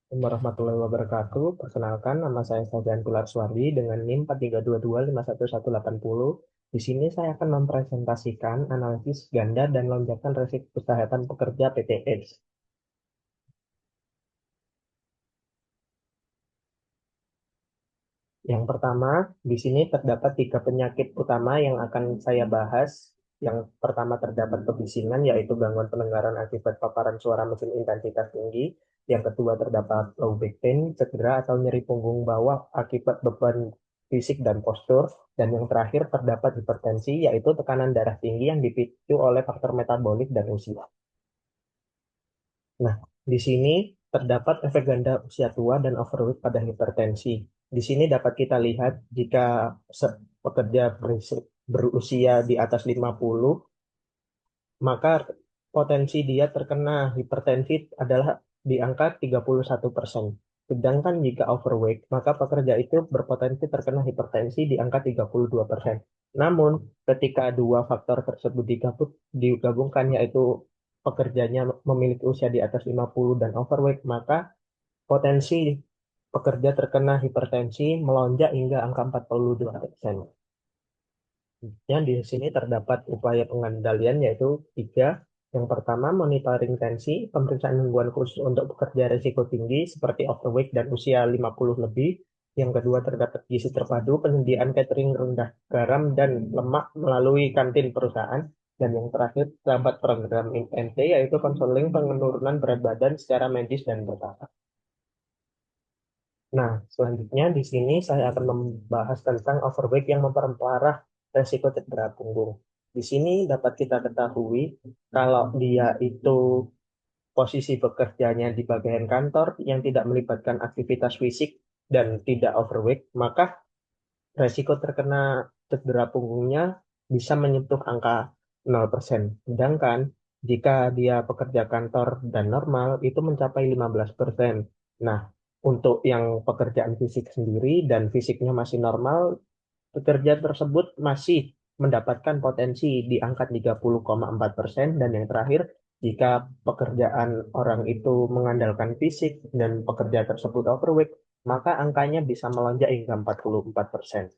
Assalamualaikum warahmatullahi wabarakatuh. Perkenalkan, nama saya Fabian Kular Suwardi dengan NIM 43225118. Di sini saya akan mempresentasikan analisis ganda dan lonjakan resiko kesehatan pekerja PTS. Yang pertama, di sini terdapat tiga penyakit utama yang akan saya bahas. Yang pertama terdapat kebisingan, yaitu gangguan pendengaran akibat paparan suara mesin intensitas tinggi. Yang kedua terdapat low back pain, cedera atau nyeri punggung bawah akibat beban fisik dan postur. Dan yang terakhir terdapat hipertensi, yaitu tekanan darah tinggi yang dipicu oleh faktor metabolik dan usia. Nah, di sini terdapat efek ganda usia tua dan overweight pada hipertensi. Di sini dapat kita lihat jika pekerja berusia di atas 50, maka potensi dia terkena hipertensi adalah di angka 31%. Sedangkan jika overweight, maka pekerja itu berpotensi terkena hipertensi di angka 32%. Namun, ketika dua faktor tersebut digabungkan, yaitu pekerjanya memiliki usia di atas 50 dan overweight, maka potensi pekerja terkena hipertensi melonjak hingga angka 42%. Yang di sini terdapat upaya pengendalian yaitu tiga. Yang pertama, monitoring tensi, pemeriksaan gangguan khusus untuk pekerja risiko tinggi seperti overweight dan usia 50 lebih. Yang kedua, terdapat gizi terpadu, penyediaan catering rendah garam dan lemak melalui kantin perusahaan. Dan yang terakhir, terdapat program INT yaitu konseling penurunan berat badan secara medis dan bertahap. Nah, selanjutnya di sini saya akan membahas tentang overweight yang memperparah resiko cedera punggung. Di sini dapat kita ketahui kalau dia itu posisi bekerjanya di bagian kantor yang tidak melibatkan aktivitas fisik dan tidak overweight, maka resiko terkena cedera punggungnya bisa menyentuh angka 0%. Sedangkan jika dia pekerja kantor dan normal itu mencapai 15%. Nah, untuk yang pekerjaan fisik sendiri dan fisiknya masih normal, pekerja tersebut masih mendapatkan potensi di angka 30,4%. Dan yang terakhir, jika pekerjaan orang itu mengandalkan fisik dan pekerja tersebut overweight, maka angkanya bisa melonjak hingga 44%.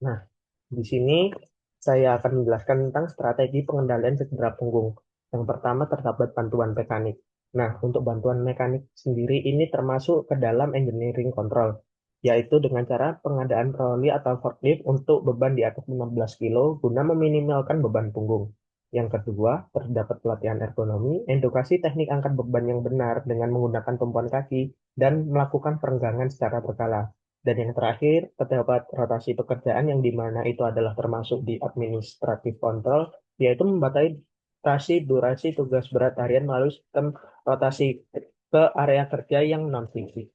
Nah, di sini saya akan menjelaskan tentang strategi pengendalian cedera punggung. Yang pertama terdapat bantuan mekanik. Nah, untuk bantuan mekanik sendiri ini termasuk ke dalam engineering control, yaitu dengan cara pengadaan troli atau forklift untuk beban di atas 15 kilo guna meminimalkan beban punggung. Yang kedua, terdapat pelatihan ergonomi, edukasi teknik angkat beban yang benar dengan menggunakan tumpuan kaki, dan melakukan perenggangan secara berkala. Dan yang terakhir, terdapat rotasi pekerjaan yang dimana itu adalah termasuk di administratif kontrol, yaitu membatasi durasi tugas berat harian melalui sistem rotasi ke area kerja yang non-fisik.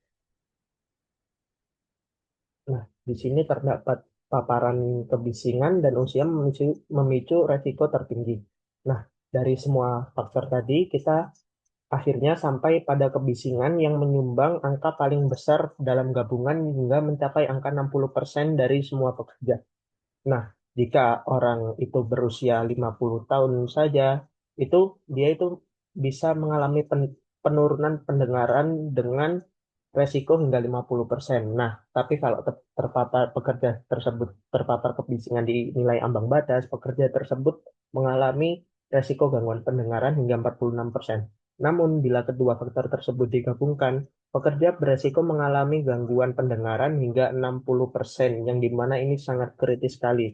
Nah, di sini terdapat paparan kebisingan dan usia memicu resiko tertinggi. Nah, dari semua faktor tadi, kita akhirnya sampai pada kebisingan yang menyumbang angka paling besar dalam gabungan hingga mencapai angka 60% dari semua pekerja. Nah, jika orang itu berusia 50 tahun saja, itu dia itu bisa mengalami penurunan pendengaran dengan resiko hingga 50%. Nah, tapi kalau terpapar pekerja tersebut terpapar kebisingan di nilai ambang batas, pekerja tersebut mengalami resiko gangguan pendengaran hingga 46%. Namun, bila kedua faktor tersebut digabungkan, pekerja beresiko mengalami gangguan pendengaran hingga 60%, yang dimana ini sangat kritis sekali.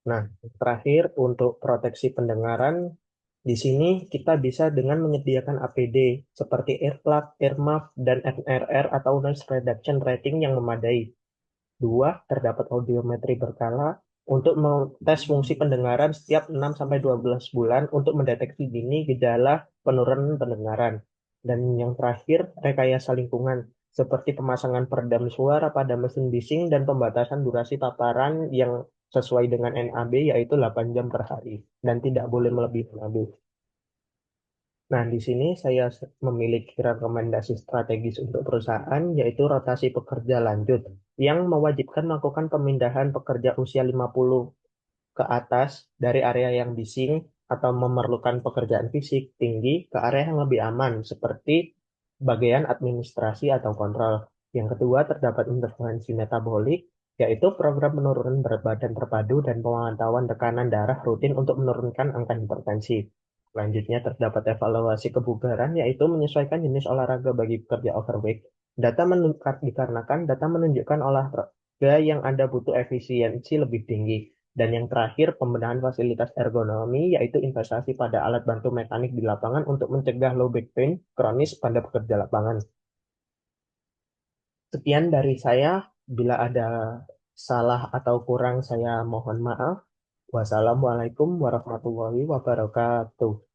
Nah, terakhir untuk proteksi pendengaran, di sini kita bisa dengan menyediakan APD seperti earplug, earmuff, dan NRR atau noise reduction rating yang memadai. Dua, terdapat audiometri berkala untuk tes fungsi pendengaran setiap 6-12 bulan untuk mendeteksi dini gejala penurunan pendengaran. Dan yang terakhir, rekayasa lingkungan seperti pemasangan peredam suara pada mesin bising dan pembatasan durasi paparan yang sesuai dengan NAB yaitu 8 jam per hari dan tidak boleh melebihi NAB. Nah, di sini saya memiliki rekomendasi strategis untuk perusahaan, yaitu rotasi pekerja lanjut, yang mewajibkan melakukan pemindahan pekerja usia 50 ke atas dari area yang bising atau memerlukan pekerjaan fisik tinggi ke area yang lebih aman, seperti bagian administrasi atau kontrol. Yang kedua, terdapat intervensi metabolik, yaitu program penurunan berat badan terpadu dan pemantauan tekanan darah rutin untuk menurunkan angka hipertensi. Selanjutnya, terdapat evaluasi kebugaran, yaitu menyesuaikan jenis olahraga bagi pekerja overweight. Dikarenakan data menunjukkan olahraga yang Anda butuh efisiensi lebih tinggi. Dan yang terakhir, pembenahan fasilitas ergonomi, yaitu investasi pada alat bantu mekanik di lapangan untuk mencegah low back pain kronis pada pekerja lapangan. Sekian dari saya. Bila ada salah atau kurang, saya mohon maaf. Wassalamualaikum warahmatullahi wabarakatuh.